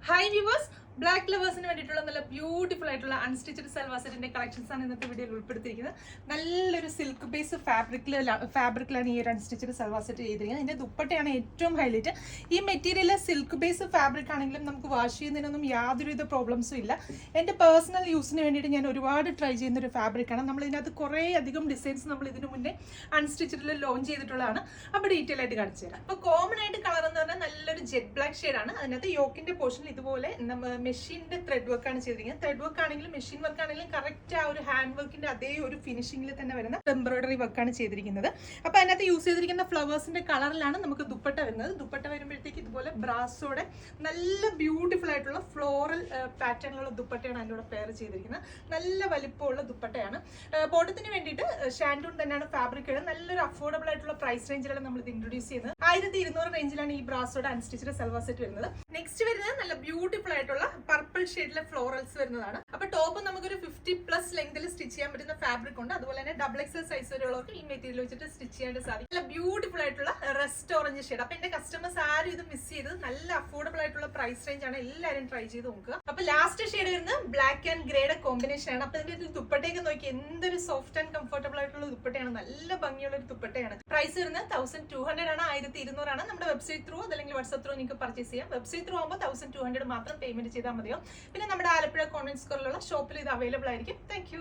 Hi viewers, black ലവേഴ്സിന് വേണ്ടിയിട്ടുള്ള നല്ല beautiful ആയിട്ടുള്ള അൺസ്റ്റിച്ചഡ് സൽവാർ സെറ്റിന്റെ കളക്ഷൻസ് ആണ് ഇന്നത്തെ വീഡിയോയിൽ ഉൾപ്പെടുത്തിയിരിക്കുന്നത്. നല്ലൊരു സിൽക്ക് ബേസ് ഫാബ്രിക്കിലാണ് ഈ ഒരു അൺസ്റ്റിച്ചഡ് സൽവാർ സെറ്റ് ചെയ്തിരിക്കുന്നത്. ഇതിന്റെ ദുപ്പട്ടയാണ് ഏറ്റവും ഹൈലൈറ്റ്. ഈ മെറ്റീരിയൽ സിൽക്ക് ബേസ് ഫാബ്രിക് ആണെങ്കിലും നമുക്ക് വാഷ് ചെയ്യുന്നതിനൊന്നും യാതൊരുവിധ പ്രോബ്ലംസും ഇല്ല. എൻ്റെ പേഴ്സണൽ യൂസിന് വേണ്ടിയിട്ട് ഞാൻ ഒരുപാട് ട്രൈ ചെയ്യുന്ന ഒരു ഫാബ്രിക്കാണ്. നമ്മൾ ഇതിനകത്ത് കുറേ അധികം ഡിസൈൻസ് നമ്മൾ ഇതിനു മുന്നേ അൺസ്റ്റിച്ചഡിൽ ലോഞ്ച് ചെയ്തിട്ടുള്ളതാണ്. അപ്പോൾ ഡീറ്റെയിൽ ആയിട്ട് കാണിച്ചു തരാം. അപ്പോൾ കോമൺ ആയിട്ട് കളർ എന്ന് പറഞ്ഞാൽ നല്ലൊരു ജെറ്റ് ബ്ലാക്ക് ഷെയ്ഡാണ്. അതിനകത്ത് യോക്കിന്റെ പോർഷനിൽ ഇതുപോലെ മെഷീന്റെ ത്രെഡ് വർക്ക് ആണ് ചെയ്തിരിക്കുന്നത്. ത്രെഡ് വർക്ക് ആണെങ്കിലും മെഷീൻ വർക്ക് ആണെങ്കിലും കറക്റ്റ് ആ ഒരു ഹാൻഡ് വർക്കിന്റെ അതേ ഒരു ഫിനിഷിംഗിൽ തന്നെ വരുന്ന എംബ്രോയിഡറി വർക്കാണ് ചെയ്തിരിക്കുന്നത്. അപ്പൊ അതിനകത്ത് യൂസ് ചെയ്തിരിക്കുന്ന ഫ്ലവേഴ്സിന്റെ കളറിലാണ് നമുക്ക് ദുപ്പട്ട വരുന്നത്. ദുപ്പട്ട വരുമ്പോഴത്തേക്ക് ഇതുപോലെ ബ്രാസോടെ നല്ല ബ്യൂട്ടിഫുൾ ആയിട്ടുള്ള ഫ്ലോറൽ പാറ്റേണിലുള്ള ദുപ്പട്ടയാണ് അതിൻ്റെ കൂടെ പെയർ ചെയ്തിരിക്കുന്നത്. നല്ല വലിപ്പമുള്ള ദുപ്പട്ടയാണ്. ബോട്ടത്തിന് വേണ്ടിയിട്ട് ഷാൻഡൂൺ തന്നെയാണ് ഫാബ്രിക്. നല്ലൊരു അഫോർഡബിൾ ആയിട്ടുള്ള പ്രൈസ് റേഞ്ചിലാണ് നമ്മൾ ഇത് ഇൻട്രൊഡ്യൂസ് ചെയ്യുന്നത്. 1200 റേഞ്ചിലാണ് ഈ ബ്രാസോടെ അൺസ്റ്റിച്ചഡ് സൽവാർ സെറ്റ് വരുന്നത്. നെക്സ്റ്റ് വരുന്നത് നല്ല ബ്യൂട്ടിഫുൾ ആയിട്ടുള്ള പർപ്പിൾ ഷെയ്ഡിലെ ഫ്ലോറൽസ് വരുന്നതാണ്. അപ്പൊ ടോപ്പ് നമുക്കൊരു 50+ ലെങ്തിൽ സ്റ്റിച്ച് ചെയ്യാൻ പറ്റുന്ന ഫാബ്രിക് ഉണ്ട്. അതുപോലെ തന്നെ XXL സൈസ് വരെയുള്ളവർക്ക് ഈ മെറ്റീരിയൽ വെച്ചിട്ട് സ്റ്റിച്ച് ചെയ്യാൻ സാധിക്കും. നല്ല ബ്യൂട്ടിഫുൾ ആയിട്ടുള്ള റെസ്റ്റ് ഓറഞ്ച് ഷെയ്ഡ്. അപ്പൊ എന്റെ കസ്റ്റമേഴ്സ് ആരും ഇത് മിസ് ചെയ്തത്. നല്ല അഫോർഡബിൾ ആയിട്ടുള്ള പ്രൈസ് റേഞ്ച് ആണ്. എല്ലാവരും ട്രൈ ചെയ്ത് നോക്കുക. അപ്പൊ ലാസ്റ്റ് ഷെയ്ഡ് വരുന്നത് ബ്ലാക്ക് ആൻഡ് ഗ്രേയുടെ കോമ്പിനേഷൻ ആണ്. അപ്പൊ ഇതിന്റെ ദുപ്പട്ടയൊക്കെ നോക്കി എന്തൊരു സോഫ്റ്റ് ആൻഡ് കംഫർട്ടബിൾ ആയിട്ടുള്ള ദുപ്പട്ടയാണ്. നല്ല ഭംഗിയുള്ള ഒരു ദുപ്പട്ടയാണ്. പ്രൈസ് വരുന്നത് 1200 ആണ്. 1200 ആണ്. നമ്മുടെ വെബ്സൈറ്റ് ത്രൂ അല്ലെങ്കിൽ വാട്സ്ആപ്പ് ത്രൂ നിങ്ങൾക്ക് പർച്ചേസ് ചെയ്യാം. വെബ്സൈറ്റ് ത്രൂ ആകുമ്പോൾ 1200 മാത്രം പേയ്മെന്റ് ചെയ്താൽ മതിയോ. പിന്നെ നമ്മുടെ ആലപ്പുഴ കോൺവെന്റ് സ്ക്വയറിലുള്ള ഷോപ്പിൽ ഇത് അവൈലബിൾ ആയിരിക്കും. താങ്ക്